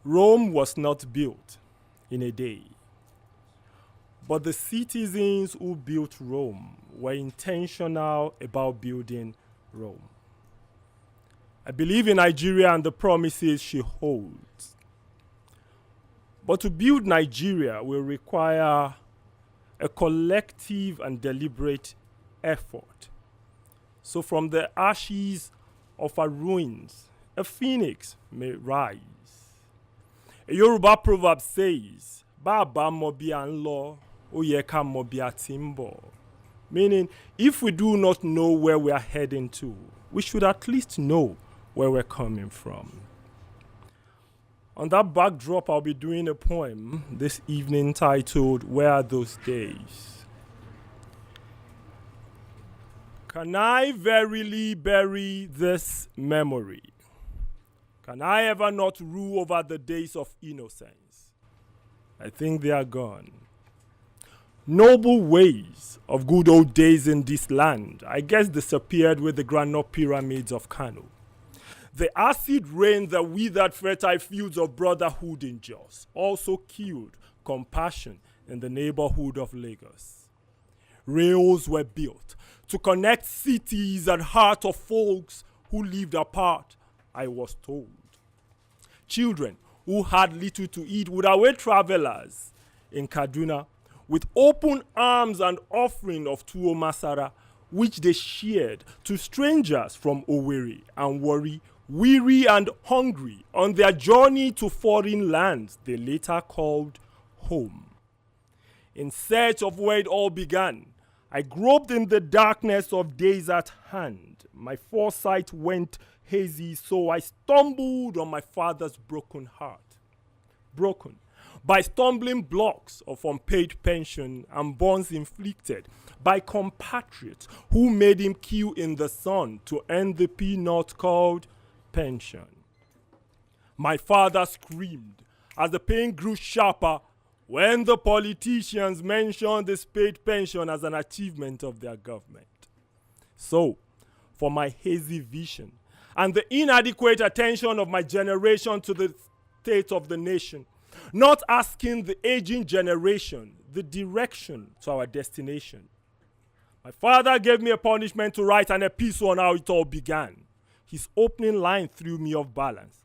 Rome was not built in a day, but the citizens who built Rome were intentional about building Rome. I believe in Nigeria and the promises she holds. But to build Nigeria will require a collective and deliberate effort. So from the ashes of our ruins, a phoenix may rise. A Yoruba proverb says, Baba mobi anlo, oyeka mobi atimbo. Meaning, if we do not know where we are heading to, we should at least know where we're coming from. On that backdrop, I'll be doing a poem this evening titled, Where Are Those Days? Can I verily bury this memory? Can I ever not rule over the days of innocence? I think they are gone. Noble ways of good old days in this land, I guess, disappeared with the granite pyramids of Kano. The acid rain that withered fertile fields of brotherhood in Jos also killed compassion in the neighborhood of Lagos. Rails were built to connect cities and heart of folks who lived apart, I was told. Children who had little to eat would await travelers in Kaduna with open arms and offering of tuwo masara, which they shared to strangers from Owerri and Warri, weary and hungry on their journey to foreign lands they later called home. In search of where it all began, I groped in the darkness of days at hand. My foresight went hazy, so I stumbled on my father's broken heart. Broken by stumbling blocks of unpaid pension and bonds inflicted by compatriots who made him queue in the sun to earn the peanut called pension. My father screamed as the pain grew sharper when the politicians mentioned this paid pension as an achievement of their government. So, for my hazy vision and the inadequate attention of my generation to the state of the nation, not asking the aging generation the direction to our destination, my father gave me a punishment to write an epistle on how it all began. His opening line threw me off balance.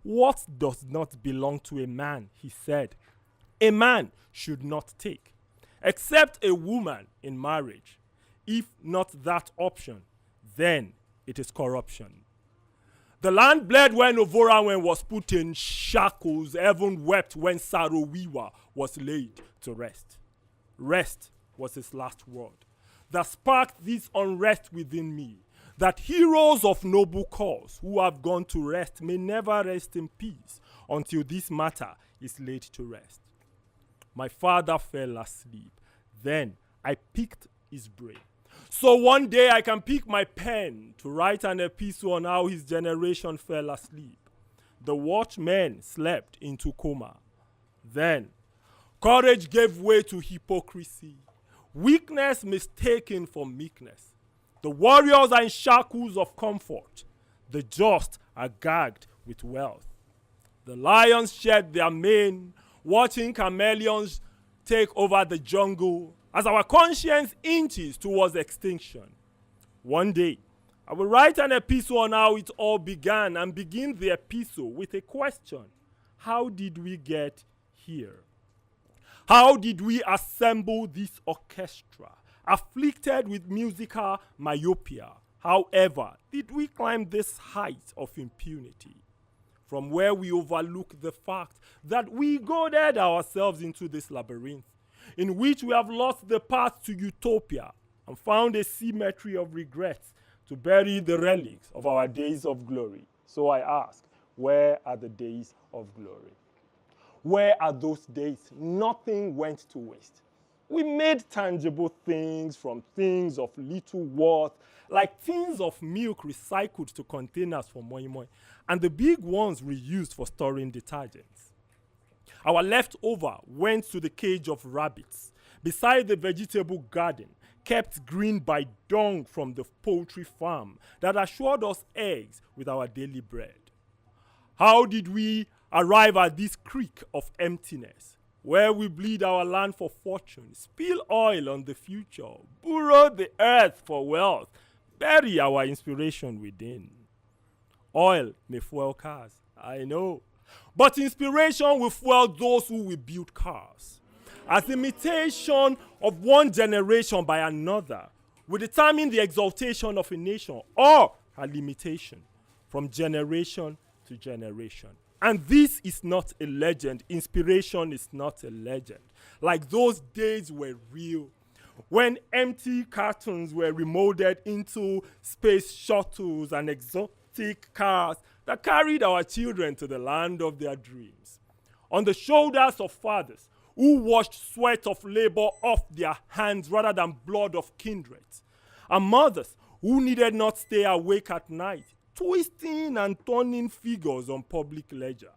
What does not belong to a man, he said, a man should not take, except a woman in marriage. If not that option, then it is corruption. The land bled when Ovorawen was put in shackles. Heaven wept when Sarowiwa was laid to rest. Rest was his last word that sparked this unrest within me, that heroes of noble cause who have gone to rest may never rest in peace until this matter is laid to rest. My father fell asleep. Then I picked his brain. So one day I can pick my pen to write an epistle on how his generation fell asleep. The watchmen slept into coma. Then courage gave way to hypocrisy. Weakness mistaken for meekness. The warriors are in shackles of comfort. The just are gagged with wealth. The lions shed their mane, watching chameleons take over the jungle as our conscience inches towards extinction. One day, I will write an epistle on how it all began and begin the epistle with a question. How did we get here? How did we assemble this orchestra, afflicted with musical myopia? However, did we climb this height of impunity? From where we overlook the fact that we goaded ourselves into this labyrinth, in which we have lost the path to utopia and found a cemetery of regrets to bury the relics of our days of glory. So I ask, where are the days of glory? Where are those days? Nothing went to waste. We made tangible things from things of little worth, like tins of milk recycled to containers for moi moi, and the big ones reused for storing detergents. Our leftover went to the cage of rabbits beside the vegetable garden, kept green by dung from the poultry farm that assured us eggs with our daily bread. How did we arrive at this creek of emptiness, where we bleed our land for fortune, spill oil on the future, burrow the earth for wealth, bury our inspiration within. Oil may fuel cars, I know, but inspiration will fuel those who will build cars. As imitation of one generation by another will determine the exaltation of a nation or a limitation from generation to generation. And this is not a legend. Inspiration is not a legend. Like those days were real, when empty cartons were remolded into space shuttles and exotic cars that carried our children to the land of their dreams. On the shoulders of fathers who washed sweat of labor off their hands rather than blood of kindred. And mothers who needed not stay awake at night, twisting and turning figures on public ledger.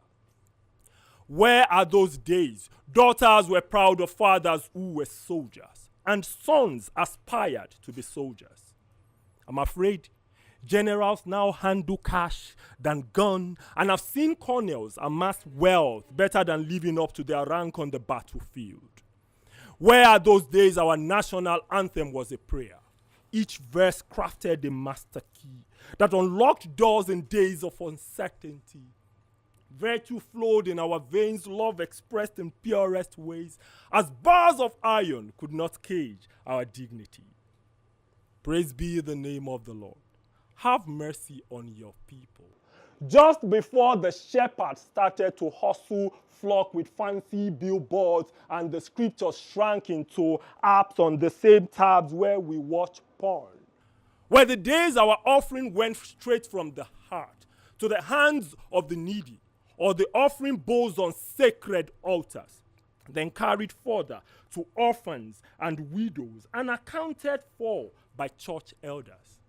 Where are those days? Daughters were proud of fathers who were soldiers, and sons aspired to be soldiers. I'm afraid generals now handle cash than gun, and I've seen colonels amass wealth better than living up to their rank on the battlefield. Where are those days our national anthem was a prayer? Each verse crafted a master key that unlocked doors in days of uncertainty. Virtue flowed in our veins, love expressed in purest ways, as bars of iron could not cage our dignity. Praise be the name of the Lord. Have mercy on your people. Just before the shepherds started to hustle flock with fancy billboards and the scriptures shrank into apps on the same tabs where we watch porn, were the days our offering went straight from the heart to the hands of the needy, or the offering bowls on sacred altars, then carried further to orphans and widows and accounted for by church elders.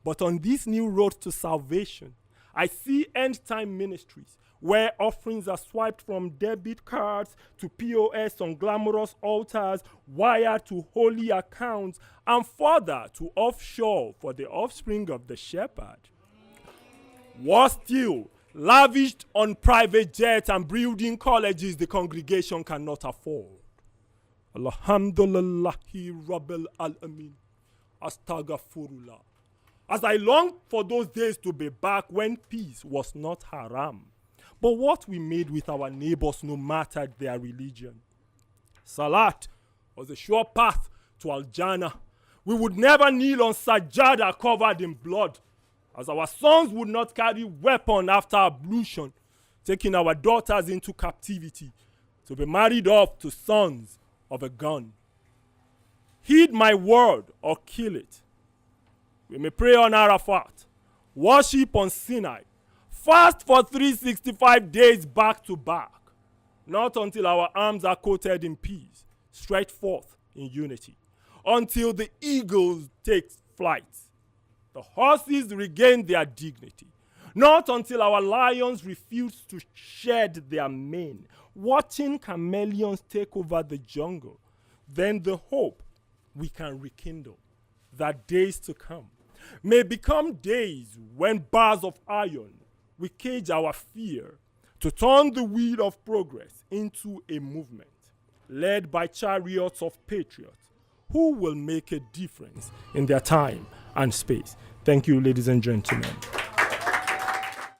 But on this new road to salvation, I see end-time ministries where offerings are swiped from debit cards to POS on glamorous altars, wired to holy accounts, and further to offshore for the offspring of the shepherd. Worse still, lavished on private jets and building colleges the congregation cannot afford. Alhamdulillahi Rabbil Alamin. Astaghfirullah. As I long for those days to be back when peace was not haram, but what we made with our neighbors no matter their religion. Salat was a sure path to Al-Jannah. We would never kneel on sajada covered in blood, as our sons would not carry weapon after ablution, taking our daughters into captivity to be married off to sons of a gun. Heed my word or kill it. We may pray on Arafat, worship on Sinai, fast for 365 days back to back, not until our arms are coated in peace, stretched forth in unity, until the eagles take flight, the horses regain their dignity, not until our lions refuse to shed their mane, watching chameleons take over the jungle, then the hope we can rekindle that days to come may become days when bars of iron will cage our fear to turn the wheel of progress into a movement led by chariots of patriots who will make a difference in their time and space. Thank you, ladies and gentlemen.